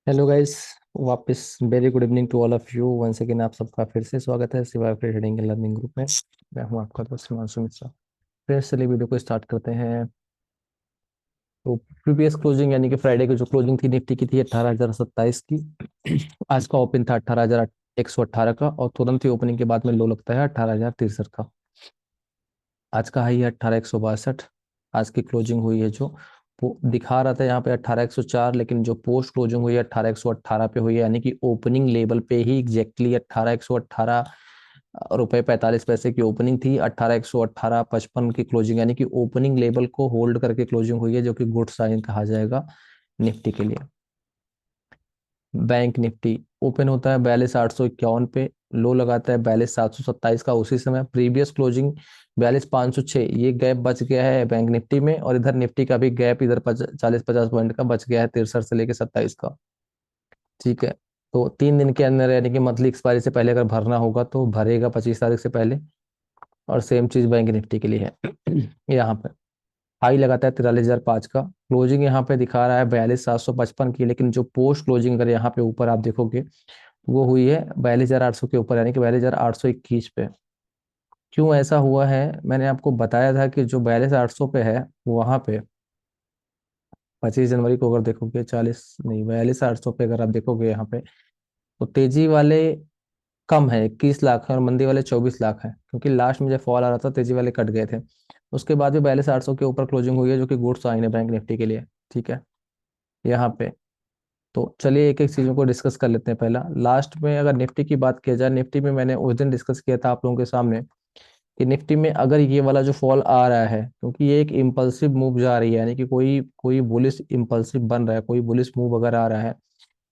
Hello guys. वापस very good evening to all of you once again. आप सबका फिर से स्वागत है सिवाय ट्रेडिंग एंड लर्निंग ग्रुप में। मैं हूं आपका दोस्त हिमांशु मिश्रा। फिर चलिए वीडियो को स्टार्ट करते हैं। तो प्रीवियस क्लोजिंग यानी कि फ्राइडे की जो क्लोजिंग थी निफ्टी की थी 18,027 की। आज का ओपन था 18,118 का और तुरंत ही ओपनिंग के बाद में लो लगता है 18,063 का। आज का हाई है 18,162। आज की क्लोजिंग हुई है जो वो दिखा रहा था यहाँ पे 18,104, लेकिन जो पोस्ट क्लोजिंग हुई है 18,118 पे हुई है, यानी कि ओपनिंग लेवल पे ही एग्जैक्टली 18,118 रुपए 45 पैसे की ओपनिंग थी। 18,118.55 की क्लोजिंग, यानी कि ओपनिंग लेवल को होल्ड करके क्लोजिंग हुई है, जो कि गुड साइन कहा जाएगा निफ्टी के लिए। बैंक निफ्टी ओपन होता है 42,851 पे, लो लगाता है 42,727 का। उसी समय प्रीवियस क्लोजिंग 42,506, ये गैप बच गया है बैंक निफ्टी में, और इधर निफ्टी का भी गैप इधर 40-50 पॉइंट का बच गया है 63 से लेके 27 का। ठीक है। तो 3 दिन के अंदर यानी कि मंथली एक्सपायरी से पहले अगर भरना होगा तो भरेगा 25 तारीख से पहले। और सेम चीज बैंक निफ्टी के लिए है। यहाँ पे हाई लगाता है 43,005 का, क्लोजिंग यहाँ पे दिखा रहा है 42,755 की, लेकिन जो पोस्ट क्लोजिंग अगर यहाँ पे ऊपर आप देखोगे वो हुई है 42,800 के ऊपर, यानी कि 42,821 पे। क्यों ऐसा हुआ है, मैंने आपको बताया था कि जो 42,800 पे है वहां पे 25 जनवरी को अगर देखोगे 40 नहीं 42,800 पे अगर आप देखोगे यहाँ पे, तो तेजी वाले कम है 21 लाख है और मंदी वाले 24 लाख है, क्योंकि लास्ट में जब फॉल आ रहा था तेजी वाले कट गए थे। उसके बाद भी 42,800 के ऊपर क्लोजिंग हुई है, जो कि गुड साइन है बैंक निफ्टी के लिए। ठीक है। यहाँ पे तो चलिए एक एक चीजों को डिस्कस कर लेते हैं। पहला, लास्ट में अगर निफ्टी की बात किया जाए, निफ्टी में मैंने उस दिन डिस्कस किया था आप लोगों के सामने कि निफ्टी में अगर ये वाला जो फॉल आ रहा है, क्योंकि ये एक इम्पल्सिव मूव जा रही है, यानी कि कोई कोई बुलिश इम्पल्सिव बन रहा है, कोई बुलिश मूव अगर आ रहा है,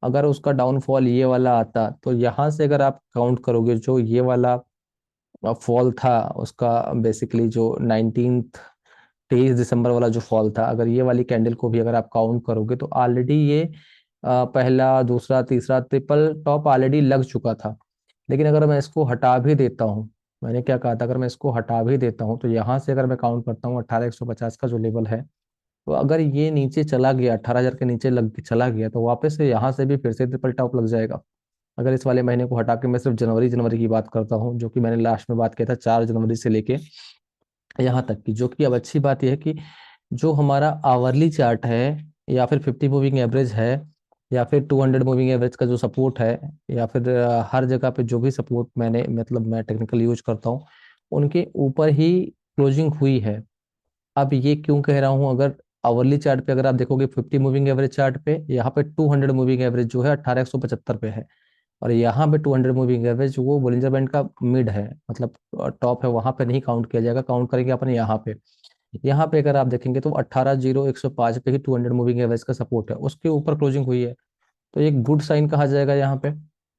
अगर उसका डाउनफॉल ये वाला आता तो यहाँ से अगर आप काउंट करोगे जो ये वाला फॉल था उसका, बेसिकली जो 23 दिसंबर वाला जो फॉल था, अगर ये वाली कैंडल को भी अगर आप काउंट करोगे तो ऑलरेडी ये पहला दूसरा तीसरा ट्रिपल टॉप ऑलरेडी लग चुका था। लेकिन अगर मैं इसको हटा भी देता हूँ, मैंने क्या कहा था, अगर मैं इसको हटा भी देता हूँ तो यहाँ से अगर मैं काउंट करता हूँ 18,150 का जो लेवल है, तो अगर ये नीचे चला गया 18,000 के नीचे लग चला गया तो वापस से यहाँ से भी फिर से ट्रिपल टॉप लग जाएगा। अगर इस वाले महीने को हटा के मैं सिर्फ जनवरी जनवरी की बात करता हूँ, जो कि मैंने लास्ट में बात किया था 4 जनवरी से लेके यहाँ तक की, जो कि अब अच्छी बात यह है कि जो हमारा आवरली चार्ट है, या फिर 50 मूविंग एवरेज है, या फिर 200 मूविंग एवरेज का जो सपोर्ट है, या फिर हर जगह पे जो भी सपोर्ट मैंने मतलब मैं टेक्निकल यूज करता हूँ, उनके ऊपर ही क्लोजिंग हुई है। अब ये क्यों कह रहा हूँ, अगर आवरली चार्ट पे अगर आप देखोगे 50 मूविंग एवरेज चार्ट पे, यहाँ पे 200 मूविंग एवरेज जो है 18,175 पे है, और यहाँ पे 200 मूविंग एवरेज वो बोलिंजर बैंड का मिड है, मतलब टॉप है, वहां पे नहीं काउंट किया जाएगा, काउंट करेंगे अपन यहाँ पे। यहाँ पे अगर आप देखेंगे तो 18,0105 पे ही 200 मूविंग एवरेज का सपोर्ट है, उसके ऊपर क्लोजिंग हुई है, तो एक गुड साइन कहा जाएगा यहाँ पे।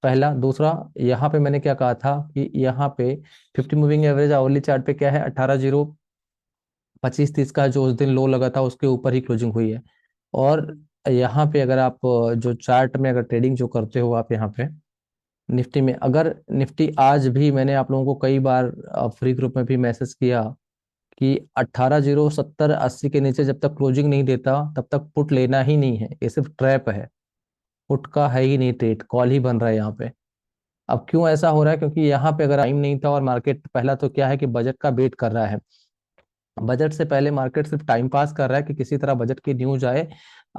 पहला। दूसरा, यहाँ पे मैंने क्या कहा था कि यहाँ पे 50 मूविंग एवरेज आवरली चार्ट पे क्या है, 18,025-30 का जो उस दिन लो लगा था उसके ऊपर ही क्लोजिंग हुई है। और यहाँ पे अगर आप जो चार्ट में अगर ट्रेडिंग जो करते हो आप, यहाँ पे निफ्टी में अगर निफ्टी आज भी, मैंने आप लोगों को कई बार फ्री ग्रुप में भी मैसेज किया कि 18,070-80 के नीचे जब तक क्लोजिंग नहीं देता तब तक पुट लेना ही नहीं है, ये सिर्फ ट्रैप है। पुट का है ही नहीं, ट्रेड कॉल ही बन रहा है यहाँ पे। अब क्यों ऐसा हो रहा है, क्योंकि यहाँ पे अगर टाइम नहीं था और मार्केट पहला तो क्या है कि बजट का वेट कर रहा है। बजट से पहले मार्केट सिर्फ टाइम पास कर रहा है कि किसी तरह बजट की न्यूज आए,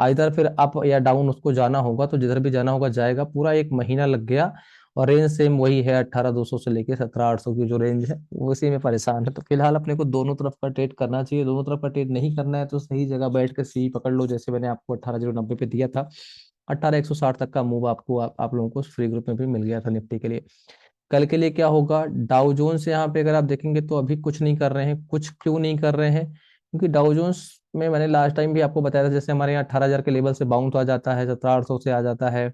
इधर फिर अप या डाउन उसको जाना होगा, तो जिधर भी जाना होगा जाएगा। पूरा एक महीना लग गया और रेंज सेम वही है 18,200 से लेके 17,800 की जो रेंज है, उसी में परेशान है। तो फिलहाल अपने को दोनों तरफ का ट्रेड करना चाहिए। दोनों तरफ का ट्रेड नहीं करना है तो सही जगह बैठ के सी पकड़ लो, जैसे मैंने आपको 18,090 पे दिया था। 18,160 तक का मूव आपको आप लोगों को फ्री ग्रुप में भी मिल गया था निफ्टी के लिए। कल के लिए क्या होगा, डाउ जोन्स यहाँ पे अगर आप देखेंगे तो अभी कुछ नहीं कर रहे हैं। कुछ क्यों नहीं कर रहे हैं, क्योंकि डाउ जोन्स में मैंने लास्ट टाइम भी आपको बताया था, जैसे हमारे यहाँ 18,000 के लेवल से बाउंस आ जाता है, 17,800 से आ जाता है,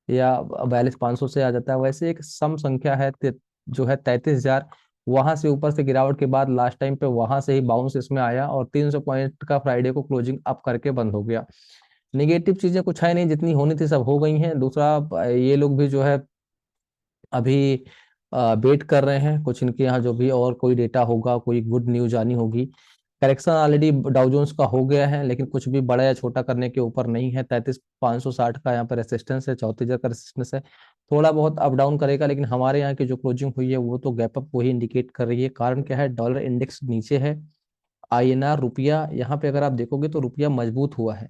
या 42,500 से आ जाता है, वैसे एक सम संख्या है जो है 33,000, वहां से ऊपर से गिरावट के बाद लास्ट टाइम पे वहां से ही बाउंस इसमें आया और 300 पॉइंट का फ्राइडे को क्लोजिंग अप करके बंद हो गया। निगेटिव चीजें कुछ है नहीं, जितनी होनी थी सब हो गई हैं। दूसरा, ये लोग भी जो है अभी वेट कर रहे हैं कुछ, इनके यहाँ जो भी और कोई डेटा होगा, कोई गुड न्यूज आनी होगी, करेक्शन ऑलरेडी डाउ जोन्स का हो गया है, लेकिन कुछ भी बड़ा या छोटा करने के ऊपर नहीं है। 33,560 का यहाँ पर रेसिस्टेंस है, 34,000 का रेसिस्टेंस है। थोड़ा बहुत अप डाउन करेगा, लेकिन हमारे यहाँ की जो क्लोजिंग हुई है वो तो गैप अप वही इंडिकेट कर रही है। कारण क्या है, डॉलर इंडेक्स नीचे है, आईएनआर रुपया यहाँ पे अगर आप देखोगे तो रुपया मजबूत हुआ है।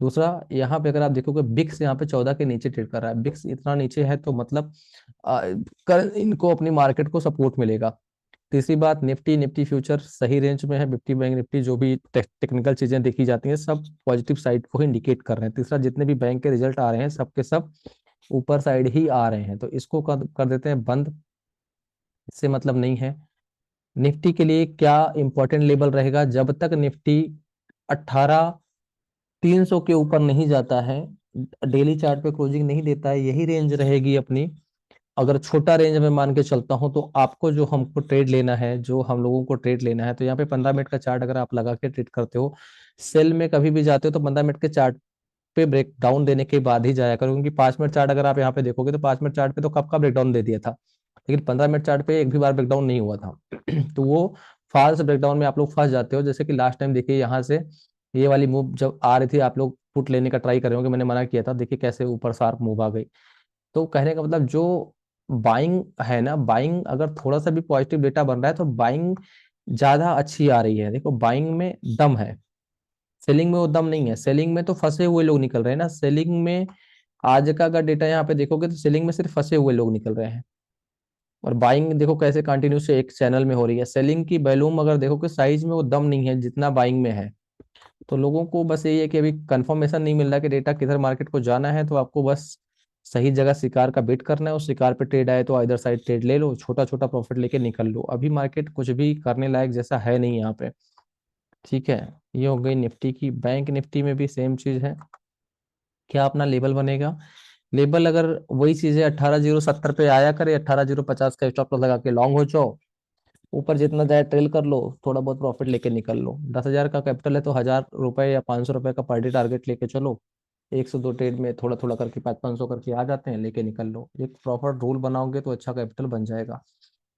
दूसरा, यहाँ पे अगर आप देखोगे बिक्स यहाँ पे 14 के नीचे ट्रेड कर रहा है। बिक्स इतना नीचे है तो मतलब कल इनको अपनी मार्केट को सपोर्ट मिलेगा। तीसरी बात, निफ्टी निफ्टी फ्यूचर सही रेंज में है। निफ्टी बैंक निफ्टी जो भी टेक्निकल चीजें देखी जाती हैं सब पॉजिटिव साइड को ही इंडिकेट कर रहे हैं। तीसरा, जितने भी बैंक के रिजल्ट आ रहे हैं सब के सब ऊपर साइड ही आ रहे हैं, तो इसको कर देते हैं बंद, इससे मतलब नहीं है। निफ्टी के लिए क्या इंपॉर्टेंट लेवल रहेगा, जब तक निफ्टी 18,300 के ऊपर नहीं जाता है, डेली चार्ट पे क्लोजिंग नहीं देता है, यही रेंज रहेगी अपनी। अगर छोटा रेंज में मान के चलता हूं तो आपको जो हमको ट्रेड लेना है, जो हम लोगों को ट्रेड लेना है, तो यहाँ पे 15 मिनट का चार्ट अगर आप लगा के ट्रेड करते हो, सेल में कभी भी जाते हो तो 15 मिनट के चार्ट पे ब्रेक डाउन देने के बाद ही जाया करो। क्योंकि 5 मिनट चार्ट अगर आप यहाँ पे देखोगे तो 5 मिनट चार्ट पे तो कब का ब्रेकडाउन दे दिया था, लेकिन 15 मिनट चार्ट पे एक भी बार ब्रेकडाउन नहीं हुआ था। तो वो फॉल्स ब्रेकडाउन में आप लोग फंस जाते हो। जैसे कि लास्ट टाइम देखिए, यहाँ से ये वाली मूव जब आ रही थी, आप लोग पुट लेने का ट्राई कर रहे होंगे, मैंने मना किया था, देखिए कैसे ऊपर शार्प मूव आ गई। तो कहने का मतलब, जो बाइंग है ना, बाइंग अगर थोड़ा सा भी पॉजिटिव डेटा बन रहा है तो बाइंग ज्यादा अच्छी आ रही है। देखो बाइंग में दम है, सेलिंग में वो दम नहीं है। सेलिंग में तो फंसे हुए लोग निकल रहे हैं ना, सेलिंग में आज का अगर डेटा यहाँ पे देखोगे तो सेलिंग में सिर्फ फंसे हुए लोग निकल रहे हैं। और बाइंग देखो कैसे कंटिन्यू से एक चैनल में हो रही है। सेलिंग की वॉल्यूम अगर देखो कि साइज में वो दम नहीं है जितना बाइंग में है। तो लोगों को बस यही है कि अभी कंफर्मेशन नहीं मिल रहा कि डेटा किधर मार्केट को जाना है, तो आपको बस सही जगह शिकार का बेट करना है। उस शिकार पे ट्रेड आए तो इधर साइड ट्रेड ले लो, छोटा छोटा प्रॉफिट लेके निकल लो। अभी मार्केट कुछ भी करने लायक जैसा है नहीं यहाँ पे। ठीक है, ये हो गई निफ्टी की। बैंक निफ्टी में भी सेम चीज है। क्या अपना लेवल बनेगा, लेवल अगर वही चीज है 18,070 पे आया करे, 18,050 का स्टॉप लॉस लगा के लॉन्ग हो जाओ, ऊपर जितना जाए ट्रेल कर लो, थोड़ा बहुत प्रॉफिट लेके निकल लो। 10,000 का कैपिटल है तो 1,000 रुपए या 500 रुपए का पर डे टारगेट लेके चलो। 102 ट्रेड में थोड़ा थोड़ा करके 500 करके आ जाते हैं, लेके निकल लो। एक प्रॉपर रूल बनाओगे तो अच्छा कैपिटल बन जाएगा।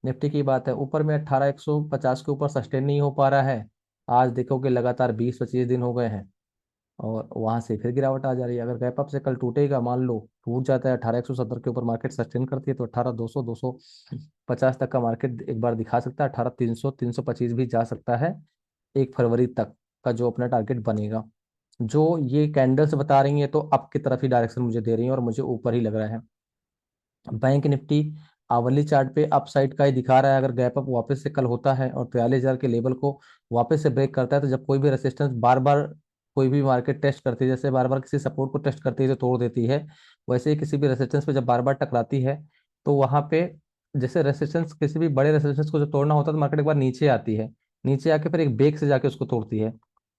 निफ्टी की बात है, ऊपर में 18,150 के ऊपर सस्टेन नहीं हो पा रहा है। आज देखोगे लगातार 20-25 दिन हो गए हैं और वहां से फिर गिरावट आ जा रही है। अगर गैप अप से कल टूटेगा, मान लो टूट जाता है 18,170 के ऊपर, मार्केट सस्टेन करती है तो 18,200 250 तक का मार्केट एक बार दिखा सकता है। 18,300 325 भी जा सकता है 1 फरवरी तक का जो अपना टारगेट बनेगा। जो ये कैंडल्स बता रही है तो अप की तरफ ही डायरेक्शन मुझे दे रही है और मुझे ऊपर ही लग रहा है। बैंक निफ्टी आवली चार्ट पे अपसाइड का ही दिखा रहा है। अगर गैप अप वापस से कल होता है और 43,000 के लेवल को वापस से ब्रेक करता है, तो जब कोई भी रेसिस्टेंस बार बार कोई भी मार्केट टेस्ट करती है, जैसे बार बार किसी सपोर्ट को टेस्ट करती है तो तोड़ देती है, वैसे ही किसी भी रेसिस्टेंस पे जब बार बार टकराती है तो वहां पे, जैसे रेसिस्टेंस किसी भी बड़े रेसिस्टेंस को जब तोड़ना होता है तो मार्केट एक बार नीचे आती है, नीचे आके फिर एक बेग से जाके उसको तोड़ती है।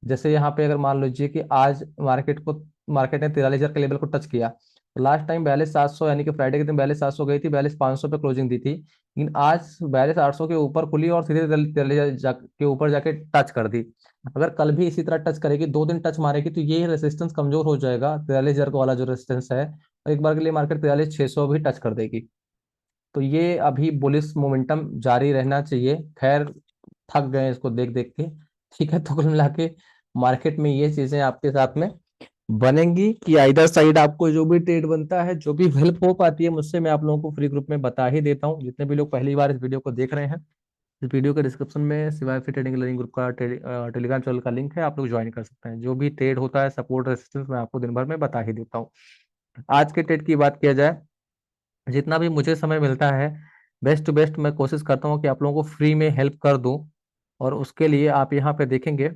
जैसे यहाँ पे अगर मान लीजिए कि आज मार्केट ने 43,000 के लेवल को टच किया, लास्ट टाइम 42,700 यानी कि फ्राइडे के दिन 42,700 गई थी, 42,500 पे क्लोजिंग दी थी, लेकिन आज 42,800 के ऊपर खुली और सीधे के ऊपर जाके टच कर दी। अगर कल भी इसी तरह टच करेगी, 2 दिन टच मारेगी, तो ये रेसिस्टेंस कमजोर हो जाएगा 43,000 वाला जो रेसिस्टेंस है, और एक बार के लिए मार्केट 43,600 भी टच कर देगी। तो ये अभी बुलिश मोमेंटम जारी रहना चाहिए। खैर, थक गए इसको देख देख के। ठीक है, तो कुल मिला के मार्केट में ये चीजें आपके साथ में बनेंगी कि आइदर साइड आपको जो भी ट्रेड बनता है, जो भी हेल्प हो पाती है मुझसे, मैं आप लोगों को फ्री ग्रुप में बता ही देता हूँ। जितने भी लोग पहली बार इस वीडियो को देख रहे हैं, इस वीडियो के डिस्क्रिप्शन में सिवाय फिर ट्रेडिंग लर्निंग ग्रुप का टेलीग्राम चैनल का लिंक है, आप लोग ज्वाइन कर सकते हैं। जो भी ट्रेड होता है, सपोर्ट रेसिस्टेंस, मैं आपको दिन भर में बता ही देता हूँ। आज के ट्रेड की बात किया जाए, जितना भी मुझे समय मिलता है, बेस्ट टू बेस्ट मैं कोशिश करता हूँ कि आप लोगों को फ्री में हेल्प कर दूं। और उसके लिए आप यहाँ पे देखेंगे,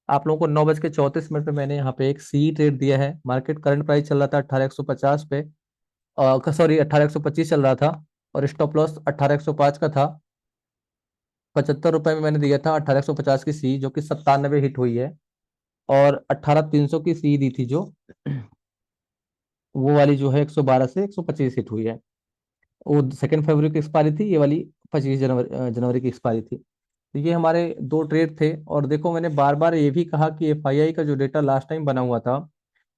आप लोगों को 9:34 पे मैंने यहाँ पे एक सी ट्रेड दिया है। मार्केट करंट प्राइस चल रहा था 18,150 पे, सॉरी 18,125 चल रहा था, और स्टॉप लॉस 18,105 का था। 75 रुपए में मैंने दिया था 18,150 की सी, जो कि 97 हिट हुई है। और 18,300 की सी दी थी, जो वो वाली जो है 112 से 125 हिट हुई है। वो 2 फरवरी की एक्सपायरी थी, ये वाली 25 जनवरी की एक्सपायरी थी। तो ये हमारे दो ट्रेड थे। और देखो, मैंने बार बार ये भी कहा कि एफआईआई का जो डेटा लास्ट टाइम बना हुआ था,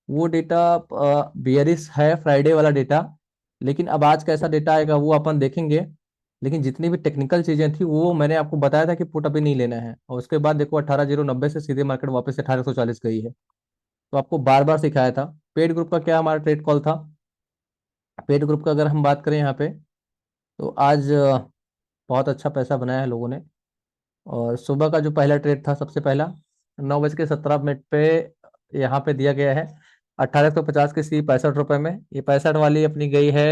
वो डेटा बियरिश है, फ्राइडे वाला डेटा। लेकिन अब आज कैसा डेटा आएगा वो अपन देखेंगे। लेकिन जितनी भी टेक्निकल चीजें थी वो मैंने आपको बताया था कि पुट अभी नहीं लेना है, और उसके बाद देखो 18,090 से सीधे मार्केट वापस 1840 गई है। तो आपको बार बार सिखाया था। पेड ग्रुप का क्या हमारा ट्रेड कॉल था? पेड ग्रुप का अगर हम बात करें यहाँ पे, तो आज बहुत अच्छा पैसा बनाया है लोगों ने। और सुबह का जो पहला ट्रेड था, सबसे पहला 9:17 पे यहाँ पे दिया गया है 1850 की सी 65 रुपए में। ये 65 वाली अपनी गई है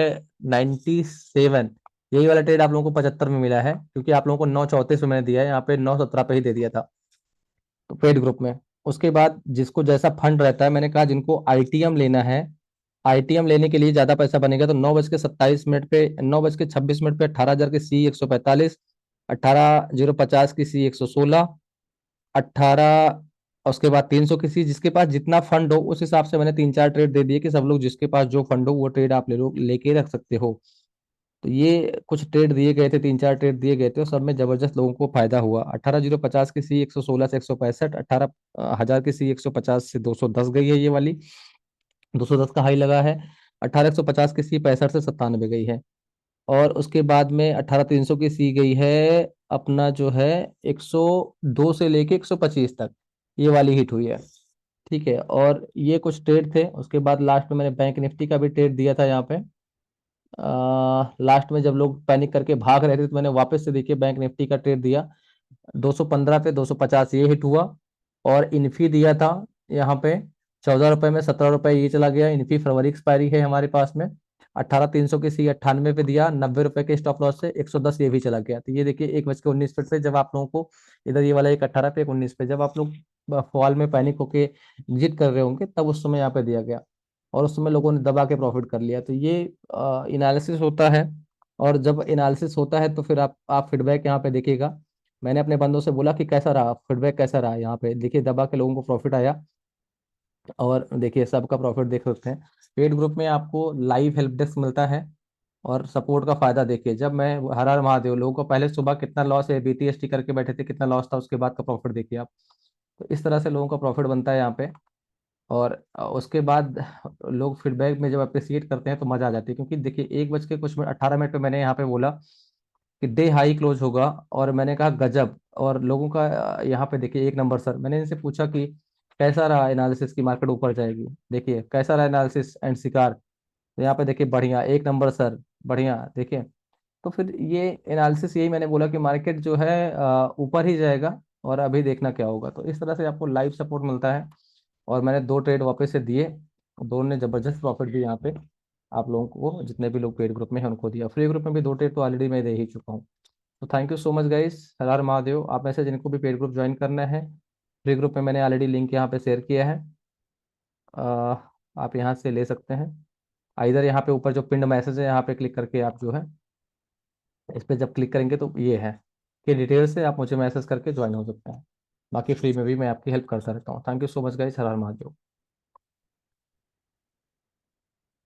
97। यही वाला ट्रेड आप लोगों को 75 में मिला है, क्योंकि आप लोगों को 9:34 में मैंने दिया है, यहाँ पे 9:17 पे ही दे दिया था, तो पेड ग्रुप में। उसके बाद जिसको जैसा फंड रहता है, मैंने कहा जिनको आईटीएम लेना है, आईटीएम लेने के लिए ज्यादा पैसा बनेगा, तो 9:27 पे 9:26 पे 18,000 की सी 145, 18,050 की सी 116, 18, उसके बाद 300 की सी। जिसके पास जितना फंड हो उस हिसाब से मैंने तीन चार ट्रेड दे दिए कि सब लोग जिसके पास जो फंड हो वो ट्रेड आप ले लो, लेके रख सकते हो। तो ये कुछ ट्रेड दिए गए थे, तीन चार ट्रेड दिए गए थे, और सब में जबरदस्त लोगों को फायदा हुआ। 18,050 की सी 116 से 165, 18,000 की सी 150 से 210 गई है ये वाली, 210 का हाई लगा है। 18,150 की सी 65 से 97 गई है। और उसके बाद में 18,300 की सी गई है अपना जो है 102 से लेके 125 तक, ये वाली हिट हुई है। ठीक है, और ये कुछ ट्रेड थे। उसके बाद लास्ट में मैंने बैंक निफ्टी का भी ट्रेड दिया था यहाँ पे। लास्ट में जब लोग पैनिक करके भाग रहे थे, तो मैंने वापस से देखिए बैंक निफ्टी का ट्रेड दिया 215 पे 250, ये हिट हुआ। और इन्फी दिया था यहाँ पे 14 रुपए में, 17 रुपए ये चला गया। इन्फी फरवरी एक्सपायरी है हमारे पास में। 18,300 की सी 98 पे दिया, 90 रुपए के स्टॉप लॉस से 110 ये भी चला गया। तो ये देखिए 1:19 पे जब आप लोगों को इधर ये वाला एक 18 पे 1:19 पे, जब आप लोग फॉल में पैनिक होके एग्जिट कर रहे होंगे, तब उस समय यहाँ पे दिया गया, और उस समय लोगों ने दबा के प्रॉफिट कर लिया। तो ये इनालिसिस होता है। और जब इनालिसिस होता है तो फिर आप फीडबैक यहाँ पे देखिएगा। मैंने अपने बंदों से बोला कि कैसा रहा फीडबैक, कैसा रहा, यहाँ पे देखिए दबा के लोगों को प्रॉफिट आया। और देखिए सबका प्रॉफिट देख सकते हैं। पेड ग्रुप में आपको लाइव हेल्प डेस्क मिलता है, और सपोर्ट का फायदा देखिए। जब मैं हर हर महादेव, लोगों को पहले सुबह कितना लॉस है, बीटीएसटी करके बैठे थे, कितना लॉस था, उसके बाद का प्रॉफिट देखिए आप। तो इस तरह से लोगों का प्रॉफिट बनता है यहाँ पे। और उसके बाद लोग फीडबैक में जब अप्रिसिएट करते हैं तो मजा आ जाती है, क्योंकि देखिए 1:18 पे मैंने यहाँ पे बोला कि डे हाई क्लोज होगा, और मैंने कहा गजब। और लोगों का यहाँ पे देखिए 1 नंबर सर, मैंने इनसे पूछा कि कैसा रहा एनालिसिस की मार्केट ऊपर जाएगी, देखिए कैसा रहा एनालिसिस एंड शिकार। तो यहाँ पे देखिए बढ़िया 1 नंबर सर, बढ़िया देखिए। तो फिर ये एनालिसिस, यही मैंने बोला कि मार्केट जो है ऊपर ही जाएगा, और अभी देखना क्या होगा। तो इस तरह से आपको लाइव सपोर्ट मिलता है। और मैंने दो ट्रेड वापस से दिए, दोनों ने जबरदस्त प्रॉफिट भी यहाँ पे आप लोगों को, जितने भी लोग पेड ग्रुप में हैं उनको दिया। फ्री ग्रुप में भी दो ट्रेड तो ऑलरेडी मैं दे ही चुका हूँ। तो thank you so much guys, Har Har Mahadev. आप में से जिनको भी पेड ग्रुप ज्वाइन करना है, फ्री ग्रुप में मैंने ऑलरेडी लिंक यहाँ पे शेयर किया है। अ, आप यहाँ से ले सकते हैं। इधर यहाँ पे ऊपर जो पिंड मैसेज है, यहाँ पे क्लिक करके आप जो है इस पे जब क्लिक करेंगे तो ये है कि डिटेल से आप मुझे मैसेज करके ज्वाइन हो सकते हैं। बाकी फ्री में भी मैं आपकी हेल्प करता रहता हूँ। Thank you so much guys, Har Har Mahadev.